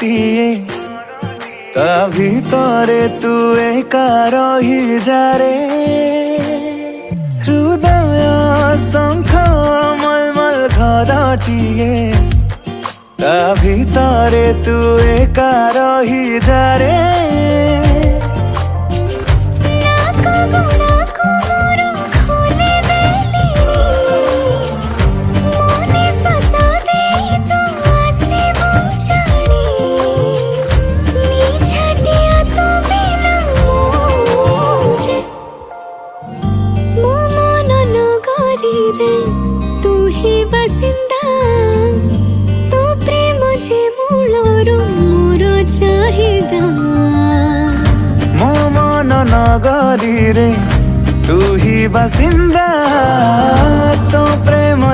ଟିଏ ତା ଭିତରେ ତୁ ଏକା ରହିଯାରେ ହୃଦୟ ଶଙ୍ଖ ମଲମଲ ଘରଟିଏ ତା ଭିତରେ ତୁ ଏକା ରହିଯାରେ तू ही बसिंदा तू प्रेम जे मूलरू मोर चाहिदा मो मन नगरी रे तू ही बसिंदा तो प्रेम